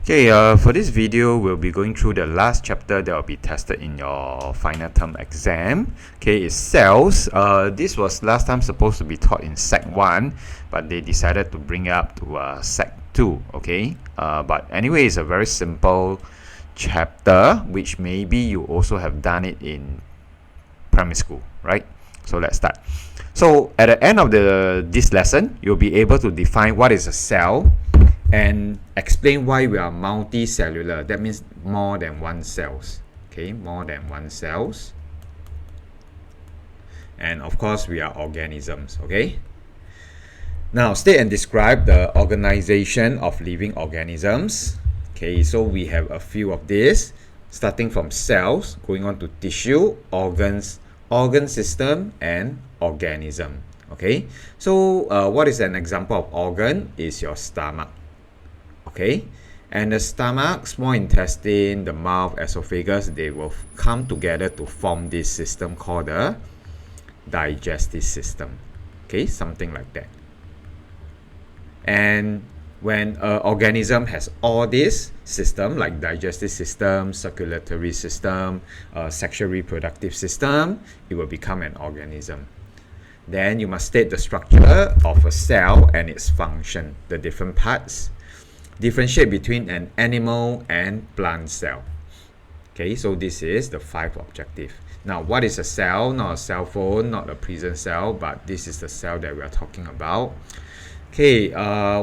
Okay, for this video, we'll be going through the last chapter that will be tested in your final term exam. Okay, it's cells. This was last time supposed to be taught in Sec 1, but they decided to bring it up to Sec 2. Okay, but anyway, it's a very simple chapter, which maybe you also have done it in primary school, right? So let's start. So at the end of this lesson, you'll be able to define what is a cell and explain why we are multicellular. That means more than one cells. Okay, more than one cells. And of course, we are organisms. Okay. Now, state and describe the organization of living organisms. Okay, so we have a few of these, starting from cells, going on to tissue, organs, organ system, and organism. Okay, so what is an example of organ? Is your stomach. Okay, and the stomach, small intestine, the mouth, esophagus, they will come together to form this system called the digestive system. Okay, something like that. And when an organism has all this system, like digestive system, circulatory system, sexual reproductive system, it will become an organism. Then you must state the structure of a cell and its function, the different parts. Differentiate between an animal and plant cell. Okay, so this is the 5 objective. Now, what is a cell? Not a cell phone, not a prison cell, but this is the cell that we are talking about. Okay,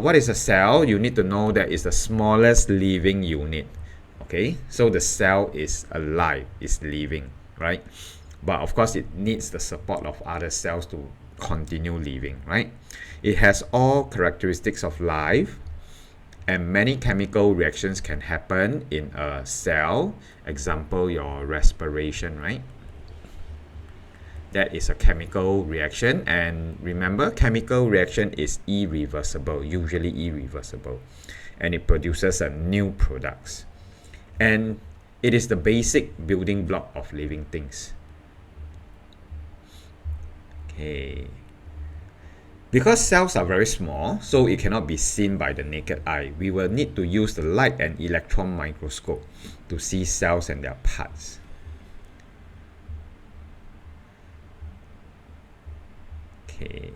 what is a cell? You need to know that it's the smallest living unit. Okay, so the cell is alive, is living, right? But of course, it needs the support of other cells to continue living, right? It has all characteristics of life, and many chemical reactions can happen in a cell. Example, your respiration, right? That is a chemical reaction, and remember, chemical reaction is irreversible, usually irreversible, and it produces a new products, and it is the basic building block of living things. Okay. Because cells are very small, so it cannot be seen by the naked eye. We will need to use the light and electron microscope to see cells and their parts. Okay.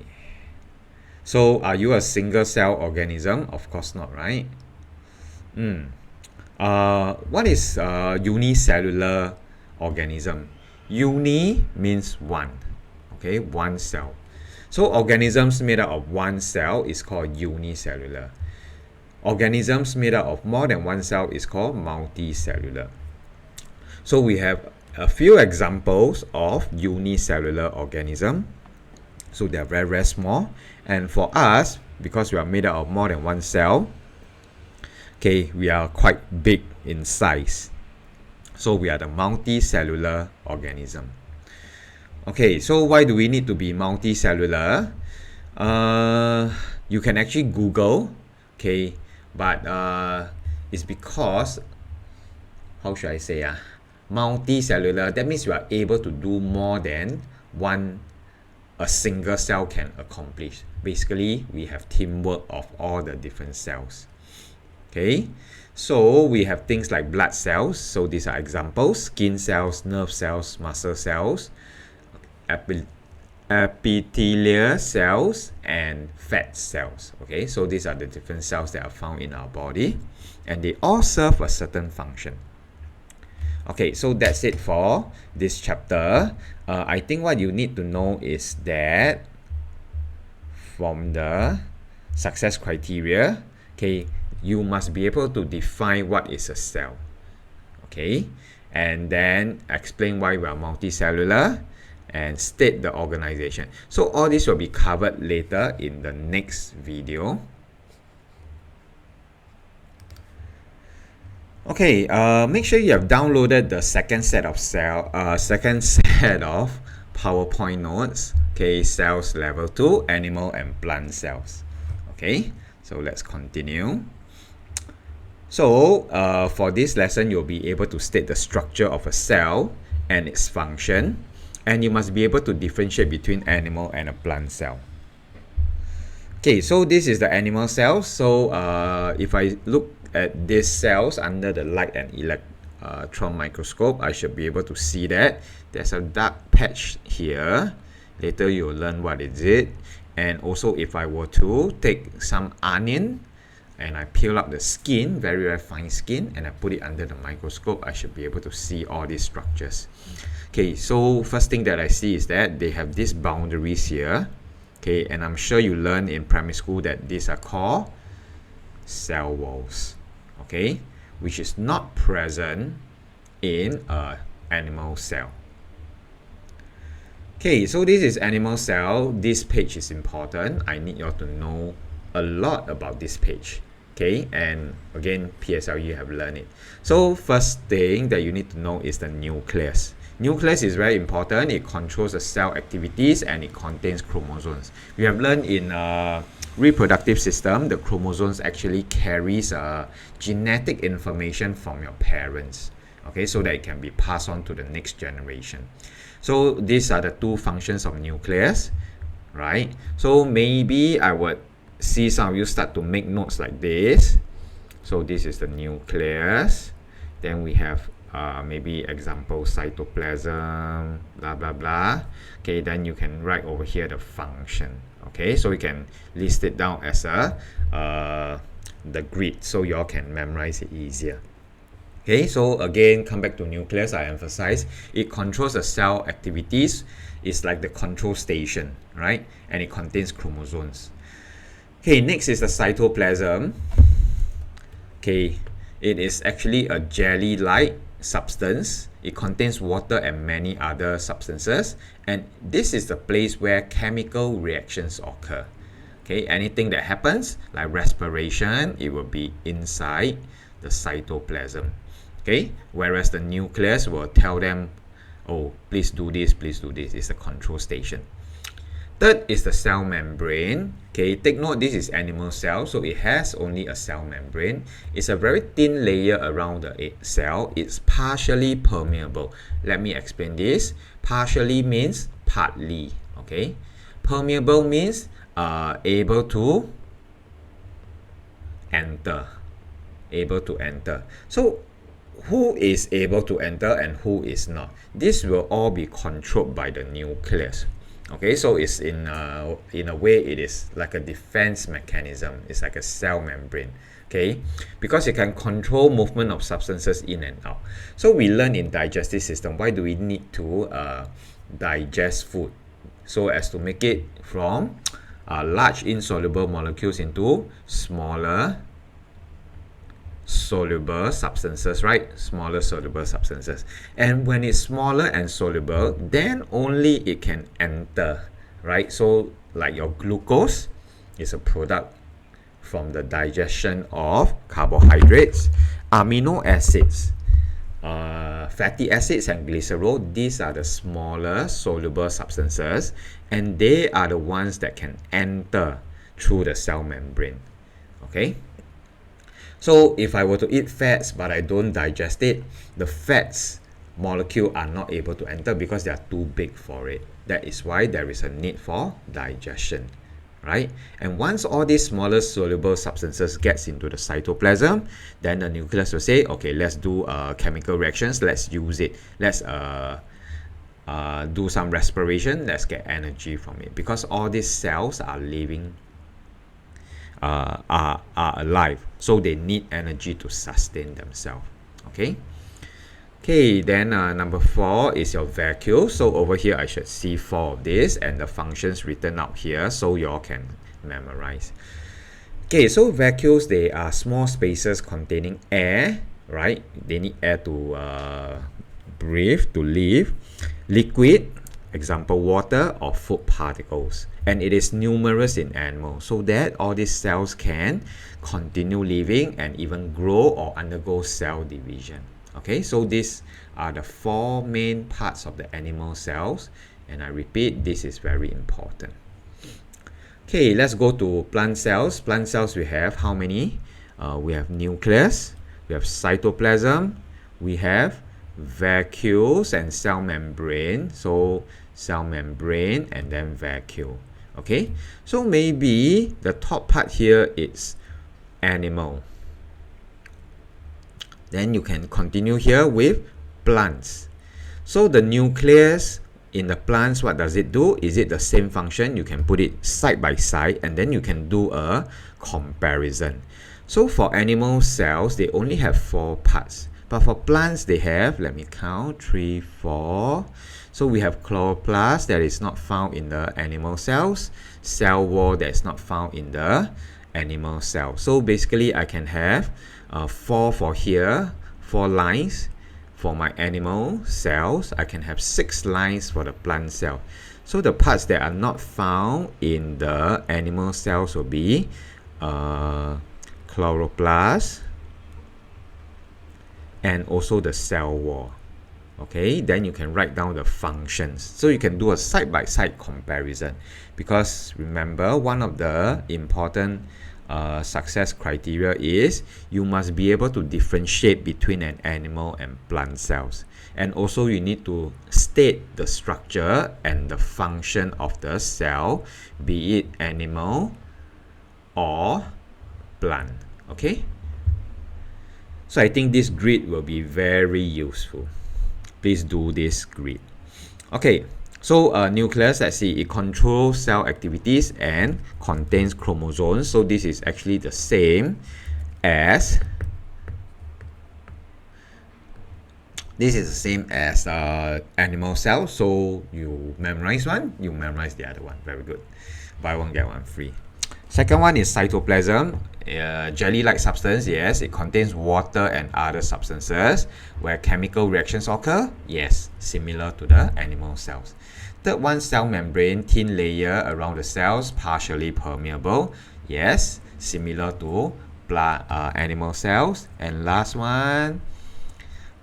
So are you a single cell organism? Of course not, right? What is unicellular organism? Uni means one. Okay, one cell. So organisms made up of one cell is called unicellular. Organisms made up of more than one cell is called multicellular. So we have a few examples of unicellular organism. So they are very, very small. And for us, because we are made up of more than one cell, okay, we are quite big in size. So we are the multicellular organism. Okay, so why do we need to be multicellular? You can actually Google, okay, but it's because, how should I say, multicellular, that means you are able to do more than a single cell can accomplish. Basically, we have teamwork of all the different cells. Okay, so we have things like blood cells, so these are examples, skin cells, nerve cells, muscle cells, epithelial cells, and fat cells. Okay, so these are the different cells that are found in our body, and they all serve a certain function. Okay, so that's it for this chapter. I think what you need to know is that from the success criteria, okay, you must be able to define what is a cell. Okay, and then explain why we are multicellular, and state the organization. So all this will be covered later in the next video. Okay, make sure you have downloaded the second set of PowerPoint notes. Okay, cells level 2, animal and plant cells. Okay, so let's continue. So for this lesson, you'll be able to state the structure of a cell and its function, and you must be able to differentiate between animal and a plant cell. Okay, so this is the animal cells. So if I look at these cells under the light and electron microscope, I should be able to see that there's a dark patch here. Later you'll learn what is it. And also, if I were to take some onion and I peel up the skin, very, very fine skin, and I put it under the microscope, I should be able to see all these structures. Okay, so first thing that I see is that they have these boundaries here. Okay, and I'm sure you learned in primary school that these are called cell walls. Okay, which is not present in an animal cell. Okay, so this is animal cell. This page is important. I need you all to know a lot about this page. Okay, and again, PSLE have learned it. So first thing that you need to know is the nucleus. Nucleus is very important. It controls the cell activities and it contains chromosomes. We have learned in reproductive system, the chromosomes actually carries genetic information from your parents. Okay, so that it can be passed on to the next generation. So these are the two functions of nucleus, right? So maybe I would see some of you start to make notes like this. So this is the nucleus. Then we have maybe example cytoplasm, blah blah blah. Okay, then you can write over here the function. Okay, so you can list it down as the grid, so you all can memorize it easier. Okay, so again, come back to nucleus. I emphasize it controls the cell activities. It's like the control station, right? And it contains chromosomes. Okay, next is the cytoplasm. Okay, it is actually a jelly-like substance. It contains water and many other substances, and this is the place where chemical reactions occur. Okay, anything that happens like respiration, it will be inside the cytoplasm. Okay, whereas the nucleus will tell them, oh, please do this, please do this. It's a control station. Third is the cell membrane. Okay, take note, this is animal cell, so it has only a cell membrane. It's a very thin layer around the cell. It's partially permeable. Let me explain this. Partially means partly. Okay, permeable means able to enter. Able to enter. So who is able to enter and who is not? This will all be controlled by the nucleus. Okay, so it's in a way it is like a defense mechanism. It's like a cell membrane. Okay, because it can control movement of substances in and out. So we learn in digestive system, why do we need to digest food? So as to make it from large insoluble molecules into smaller soluble substances, right? Smaller soluble substances. And when it's smaller and soluble, then only it can enter, right? So like your glucose is a product from the digestion of carbohydrates. Amino acids, fatty acids and glycerol, these are the smaller soluble substances, and they are the ones that can enter through the cell membrane. Okay, so if I were to eat fats but I don't digest it, the fats molecule are not able to enter because they are too big for it. That is why there is a need for digestion, right? And once all these smaller soluble substances gets into the cytoplasm, then the nucleus will say, okay, let's do chemical reactions, let's use it, let's do some respiration, let's get energy from it, because all these cells are living, are alive, so they need energy to sustain themselves. Okay, then number 4 is your vacuole. So over here I should see 4 of this, and the functions written out here so you all can memorize. Okay, so vacuoles, they are small spaces containing air, right? They need air to breathe, to live. Liquid, example water, or food particles. And it is numerous in animals, so that all these cells can continue living and even grow or undergo cell division. Okay, so these are the 4 main parts of the animal cells, and I repeat, this is very important. Okay, let's go to plant cells. Plant cells, we have how many? We have nucleus, we have cytoplasm, we have vacuoles and cell membrane. So cell membrane and then vacuole. Okay, so maybe the top part here is animal. Then you can continue here with plants. So the nucleus in the plants, what does it do? Is it the same function? You can put it side by side and then you can do a comparison. So for animal cells, they only have 4 parts. But for plants, they have, let me count, 3, 4. So we have chloroplast that is not found in the animal cells, cell wall that is not found in the animal cell. So basically, I can have 4 for here, 4 lines for my animal cells. I can have 6 lines for the plant cell. So the parts that are not found in the animal cells will be chloroplast and also the cell wall. Okay, then you can write down the functions. So you can do a side-by-side comparison, because remember, one of the important success criteria is you must be able to differentiate between an animal and plant cells. And also you need to state the structure and the function of the cell, be it animal or plant. Okay, so I think this grid will be very useful. Please do this grid. Okay, so nucleus, let's see, it controls cell activities and contains chromosomes. So this is actually the same as animal cells. So you memorize one, you memorize the other one. Very good. Buy one get one free. Second one is cytoplasm. Jelly-like substance, yes, it contains water and other substances. Where chemical reactions occur, yes, similar to the animal cells. Third one, cell membrane, thin layer around the cells, partially permeable, yes, similar to animal cells. And last one,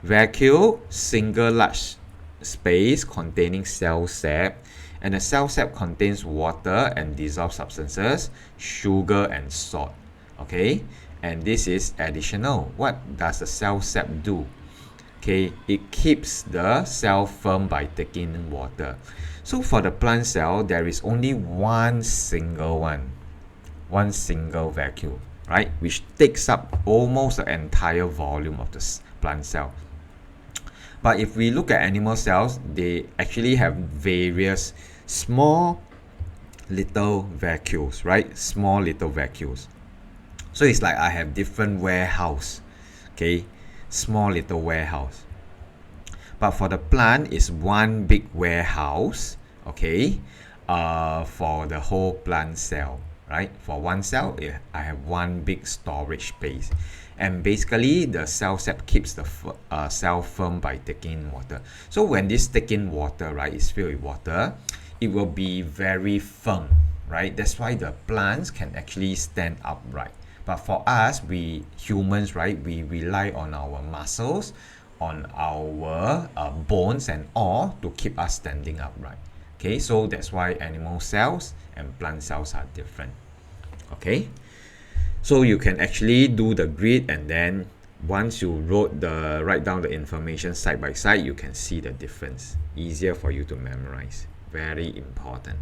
vacuole, single large space containing cell sept. And the cell sept contains water and dissolved substances, sugar and salt. Okay, and this is additional. What does the cell sept do? Okay, it keeps the cell firm by taking in water. So for the plant cell, there is only one single vacuole, right, which takes up almost the entire volume of the plant cell. But if we look at animal cells, they actually have various small little vacuoles, right? Small little vacuoles. So it's like I have different warehouse, okay? Small little warehouse. But for the plant, it's one big warehouse, okay? For the whole plant cell, right? For one cell, I have one big storage space. And basically, the cell sept keeps the cell firm by taking in water. So when this taking water, right, is filled with water, it will be very firm, right? That's why the plants can actually stand upright. But for us, we humans, right, we rely on our muscles, on our bones and all to keep us standing upright. Okay, so that's why animal cells and plant cells are different. Okay, so you can actually do the grid, and then once you write down the information side by side, you can see the difference. Easier for you to memorize. Very important.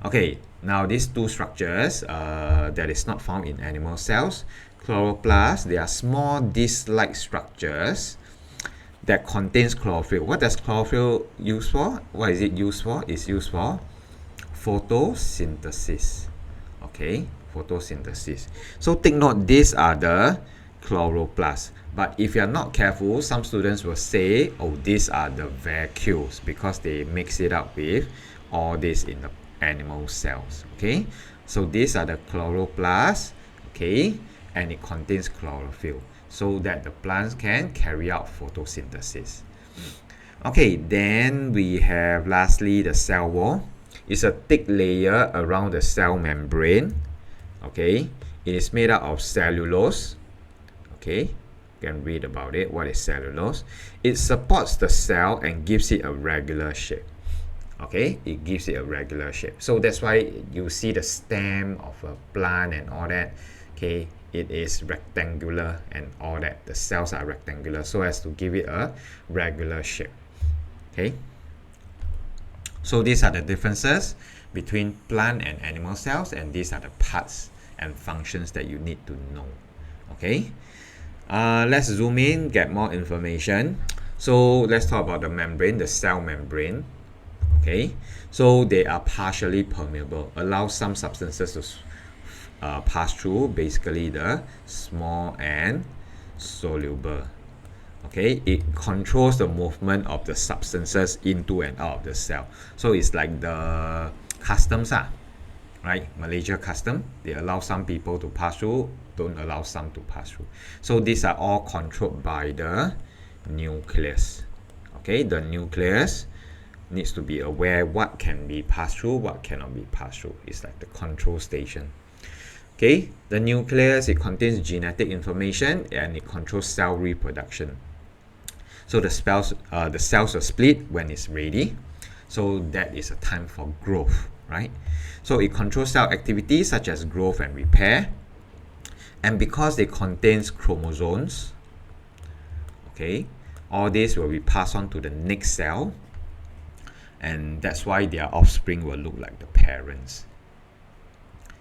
Okay, now these two structures that is not found in animal cells, chloroplasts, they are small disc-like structures that contains chlorophyll. What does chlorophyll use for? What is it used for? It's used for photosynthesis. Okay, photosynthesis. So take note, these are the chloroplasts. But if you're not careful, some students will say, oh, these are the vacuoles, because they mix it up with all this in the animal cells. Okay, so these are the chloroplasts, okay, and it contains chlorophyll so that the plants can carry out photosynthesis. Okay, then we have lastly the cell wall. It's a thick layer around the cell membrane. Okay, it is made up of cellulose. Okay, you can read about it. What is cellulose? It supports the cell and gives it a regular shape. Okay, it gives it a regular shape. So that's why you see the stem of a plant and all that. Okay, it is rectangular and all that. The cells are rectangular so as to give it a regular shape. Okay, so these are the differences between plant and animal cells, and these are the parts and functions that you need to know. Okay, Let's zoom in, get more information. So let's talk about the membrane, the cell membrane. Okay, so they are partially permeable, allow some substances to pass through, basically the small and soluble. Okay, it controls the movement of the substances into and out of the cell. So it's like the customs, right? Malaysia custom, they allow some people to pass through, don't allow some to pass through. So these are all controlled by the nucleus. Okay, the nucleus needs to be aware what can be passed through, what cannot be passed through. It's like the control station. Okay, the nucleus, it contains genetic information and it controls cell reproduction. So the cells will split when it's ready. So that is a time for growth, right? So it controls cell activities such as growth and repair. And because it contains chromosomes, okay, all this will be passed on to the next cell. And that's why their offspring will look like the parents.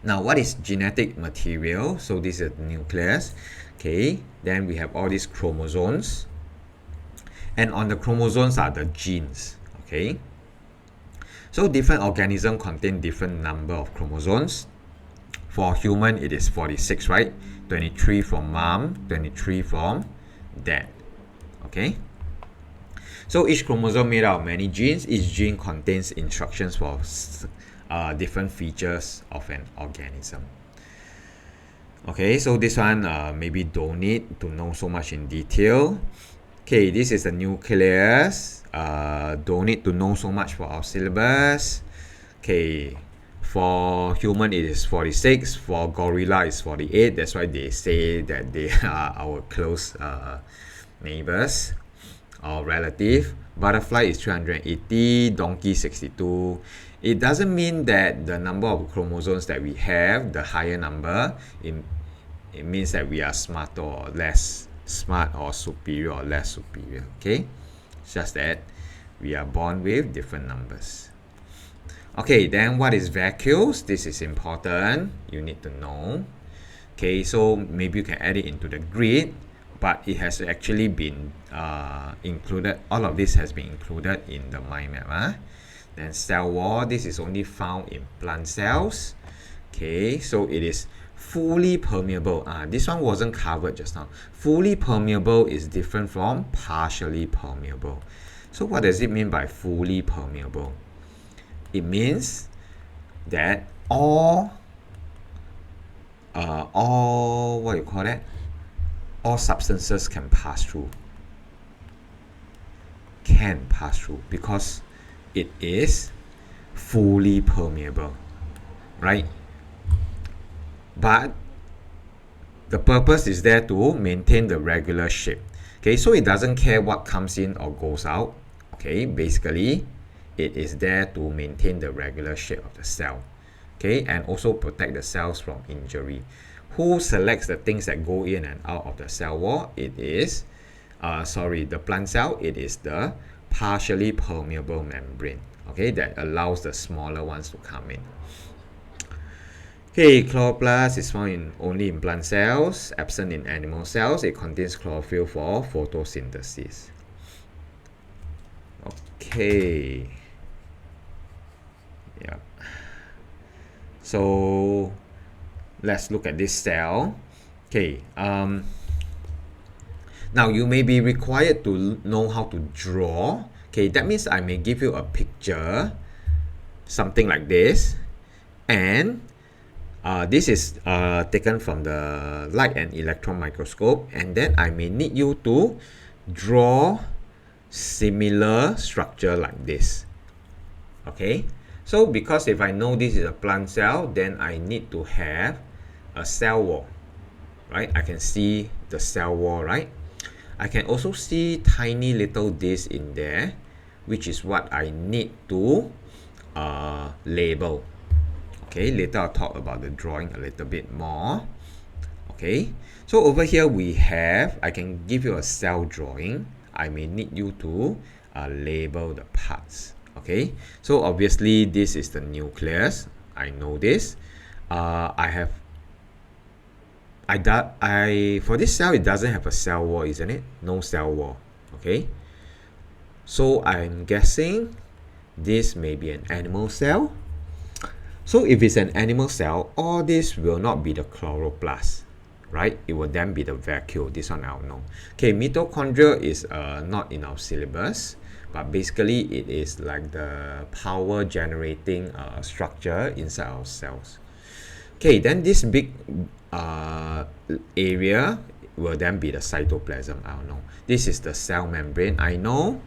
Now, what is genetic material? So this is the nucleus. Okay, then we have all these chromosomes. And on the chromosomes are the genes. Okay, so different organisms contain different number of chromosomes. For human, it is 46, right? 23 from mom, 23 from dad. Okay, so each chromosome made out of many genes. Each gene contains instructions for different features of an organism. Okay, so this one maybe don't need to know so much in detail. Okay, this is the nucleus. Don't need to know so much for our syllabus. Okay, for human it is 46. For gorilla is 48. That's why they say that they are our close neighbors or relative. Butterfly is 380. Donkey 62. It doesn't mean that the number of chromosomes that we have, the higher number, it means that we are smarter or less smart or superior or less superior. Okay, it's just that we are born with different numbers. Okay, then what is vacuoles? This is important, you need to know. Okay, so maybe you can add it into the grid, but it has actually been included, all of this has been included in the mind map. Then cell wall, this is only found in plant cells. Okay, so it is fully permeable. This one wasn't covered just now. Fully permeable is different from partially permeable. So what does it mean by fully permeable? It means that all what you call that? All substances can pass through. Can pass through because it is fully permeable, right? But the purpose is there to maintain the regular shape. Okay, so it doesn't care what comes in or goes out. Okay, basically it is there to maintain the regular shape of the cell. Okay, and also protect the cells from injury. Who selects the things that go in and out of the cell wall? It is the plant cell. It is the partially permeable membrane, okay, that allows the smaller ones to come in. Okay, chloroplast is found only in plant cells, absent in animal cells. It contains chlorophyll for photosynthesis. Okay. Yeah. So let's look at this cell. Okay. Now you may be required to know how to draw. Okay, that means I may give you a picture, something like this, and this is taken from the light and electron microscope, and then I may need you to draw similar structure like this. Okay, so because if I know this is a plant cell, then I need to have a cell wall, right? I can see the cell wall, right? I can also see tiny little discs in there, which is what I need to label. Okay, later I'll talk about the drawing a little bit more. Okay, so over here we have, I can give you a cell drawing. I may need you to label the parts. Okay, so obviously this is the nucleus. I know this. I for this cell, it doesn't have a cell wall, isn't it? No cell wall. Okay. So I'm guessing this may be an animal cell. So if it's an animal cell, all this will not be the chloroplast, right? It will then be the vacuole. This one I'll know. Okay, mitochondria is not in our syllabus, but basically it is like the power generating structure inside our cells. Okay, then this big area will then be the cytoplasm. I don't know. This is the cell membrane. I know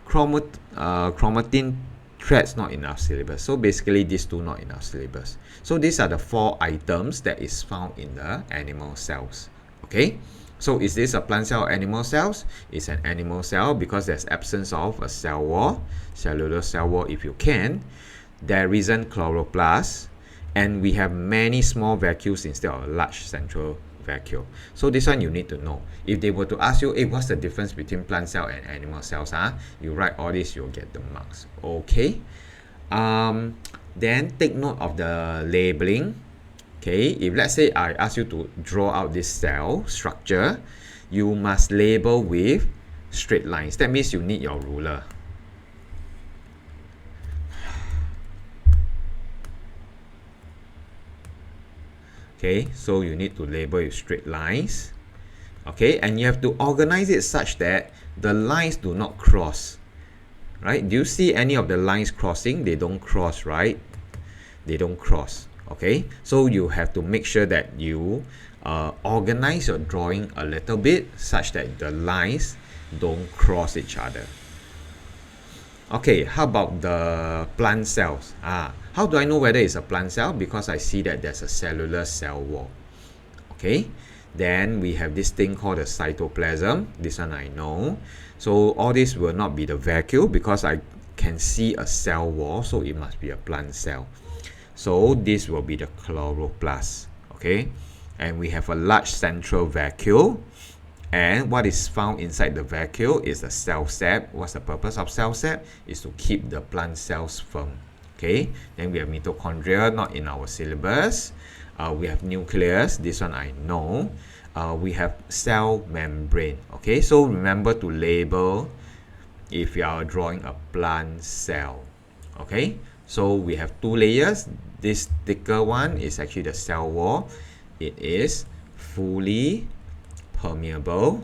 chromatin threads not in our syllabus. So basically these two not in our syllabus. So these are the 4 items that is found in the animal cells. Okay. So is this a plant cell or animal cells? It's an animal cell because there's absence of a cell wall, cellular cell wall if you can. There isn't chloroplast, and we have many small vacuoles instead of a large central vacuole. So this one you need to know. If they were to ask you, hey, what's the difference between plant cell and animal cells? You write all this, you'll get the marks. Okay. Then take note of the labeling. Okay, if let's say I ask you to draw out this cell structure, you must label with straight lines. That means you need your ruler. Okay, so you need to label with straight lines. Okay, and you have to organize it such that the lines do not cross. Right? Do you see any of the lines crossing? They don't cross, right? They don't cross. Okay, so you have to make sure that you organize your drawing a little bit such that the lines don't cross each other. Okay, how about the plant cells? How do I know whether it's a plant cell? Because I see that there's a cellular cell wall. Okay, then we have this thing called the cytoplasm. This one I know. So all this will not be the vacuole because I can see a cell wall, so it must be a plant cell. So this will be the chloroplast. Okay, and we have a large central vacuole. And what is found inside the vacuole is the cell sept. What's the purpose of cell sept? Is to keep the plant cells firm. Okay, then we have mitochondria, not in our syllabus. We have nucleus. This one I know. We have cell membrane. Okay, so remember to label if you are drawing a plant cell. Okay, so we have 2 layers. This thicker one is actually the cell wall. It is fully permeable.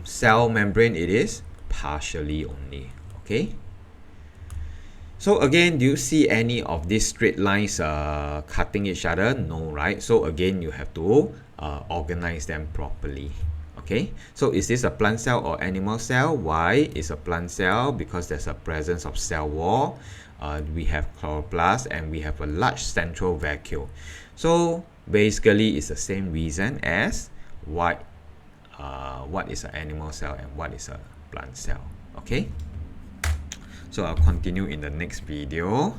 Cell membrane, it is partially only. Okay. So again, do you see any of these straight lines cutting each other? No, right? So again, you have to organize them properly. Okay, so is this a plant cell or animal cell? Why is a plant cell? Because there's a presence of cell wall. We have chloroplast and we have a large central vacuole. So basically, it's the same reason as what is an animal cell and what is a plant cell. Okay, so I'll continue in the next video.